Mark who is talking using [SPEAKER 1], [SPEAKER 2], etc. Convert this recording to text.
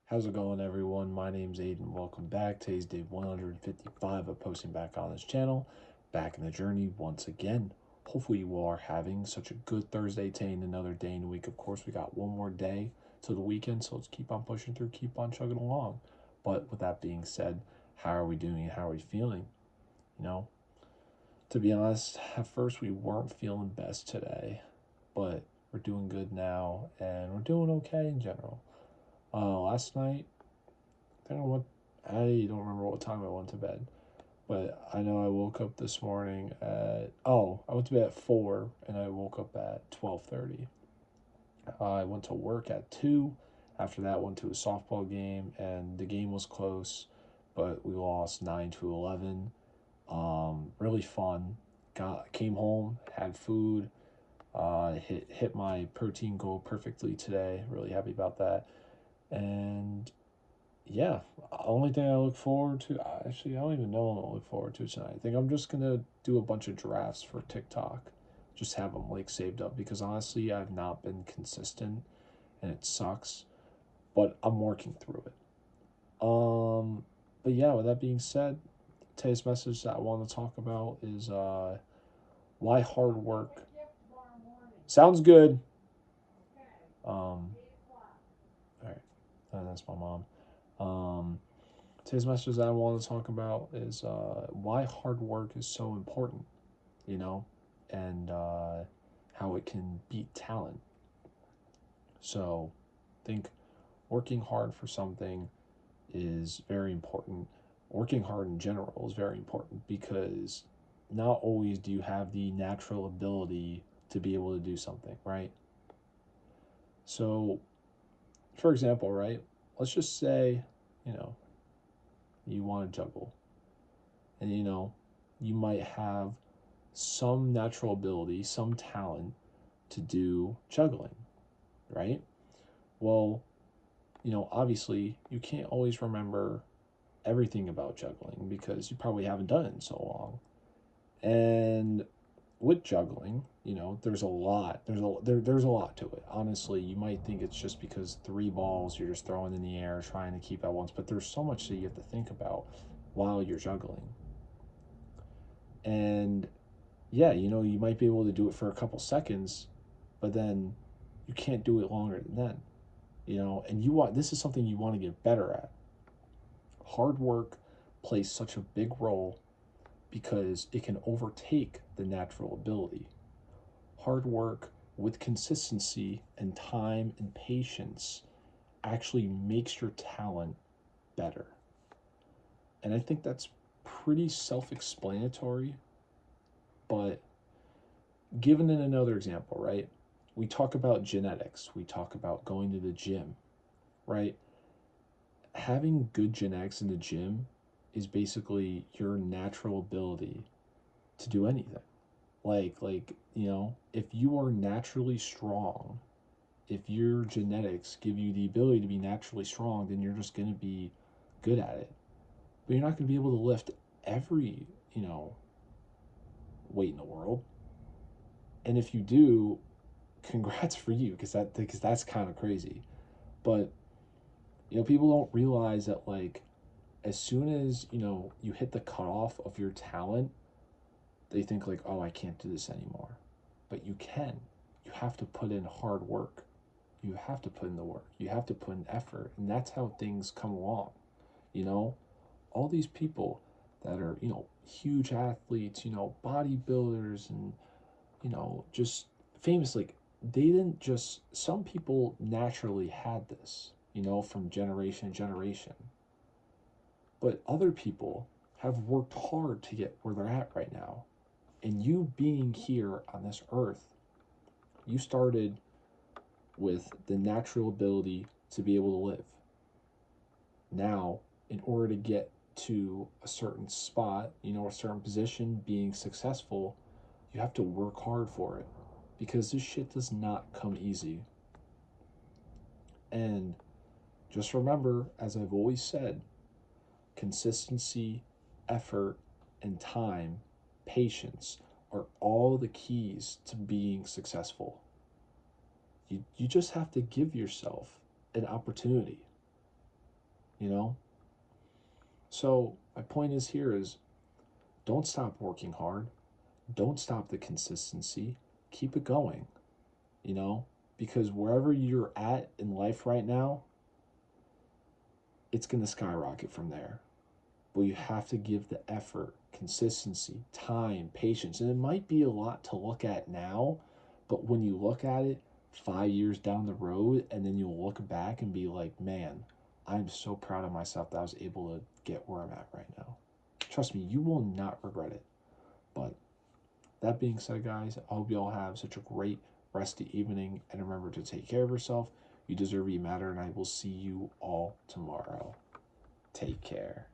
[SPEAKER 1] How's it going, everyone? My name's Aiden. Welcome back. Today's day 155 of posting back on this channel. Back in the journey once again. Hopefully, you all are having such a good Thursday today and another day in the week. Of course, we got one more day to the weekend, so let's keep on pushing through, keep on chugging along. But with that being said, how are we doing? How are we feeling? You know, to be honest, at first we weren't feeling best today, but we're doing good now and we're doing okay in general. Last night, I don't know what I don't remember what time I went to bed, but I know I woke up this morning at I went to bed at 4 and I woke up at 12:30. I went to work at 2. After that, went to a softball game and the game was close, but we lost 9-11. Really fun. Got came home, had food. Hit my protein goal perfectly today. Really happy about that. And yeah, only thing I look forward to, actually, I don't even know what I look forward to tonight. I think I'm just gonna do a bunch of drafts for TikTok, just have them like saved up because honestly, I've not been consistent and it sucks, but I'm working through it. But yeah, with that being said, today's message that I want to talk about is why hard work sounds good. All right, that's my mom. Um, Today's message that I want to talk about is why hard work is so important, you know, and how it can beat talent. So, I think working hard for something is very important. Working hard in general is very important because not always do you have the natural ability to be able to do something, right? So, for example, right, let's just say, you know, you want to juggle and you might have some natural ability, some talent to do juggling, right? Well, obviously you can't always remember everything about juggling because you probably haven't done it in so long. And with juggling, there's a lot. There's a lot to it. Honestly, you might think it's just because three balls you're just throwing in the air trying to keep at once, but there's so much that you have to think about while you're juggling. And yeah, you might be able to do it for a couple seconds, but then you can't do it longer than then. And this is something you want to get better at. Hard work plays such a big role because it can overtake the natural ability. Hard work with consistency and time and patience actually makes your talent better. And I think that's pretty self explanatory, but given in another example, right? We talk about genetics, we talk about going to the gym, right? Having good genetics in the gym is basically your natural ability to do anything. If you are naturally strong, if your genetics give you the ability to be naturally strong, then you're just going to be good at it. But you're not going to be able to lift every, you know, weight in the world. And if you do, congrats for you because that's kind of crazy. But people don't realize that as soon as you hit the cutoff of your talent, they think like, oh, I can't do this anymore. But you can. You have to put in hard work. You have to put in the work. You have to put in effort, and that's how things come along. You know, all these people that are huge athletes, bodybuilders, and just famous, like they didn't just. Some people naturally had this, from generation to generation, but other people have worked hard to get where they're at right now. And you being here on this earth, you started with the natural ability to be able to live. Now, in order to get to a certain spot, a certain position, being successful, you have to work hard for it because this shit does not come easy. And just remember, as I've always said, consistency, effort, and time, patience are all the keys to being successful. You just have to give yourself an opportunity. you know? So my point is here is don't stop working hard. Don't stop the consistency. Keep it going, you know? Because wherever you're at in life right now, it's going to skyrocket from there. But you have to give the effort, consistency, time, patience. And it might be a lot to look at now, but when you look at it 5 years down the road, and then you'll look back and be like, man, I'm so proud of myself that I was able to get where I'm at right now. Trust me, you will not regret it. But that being said, guys, I hope you all have such a great rest of the evening. And remember to take care of yourself. You deserve, you matter. And I will see you all tomorrow. Take care.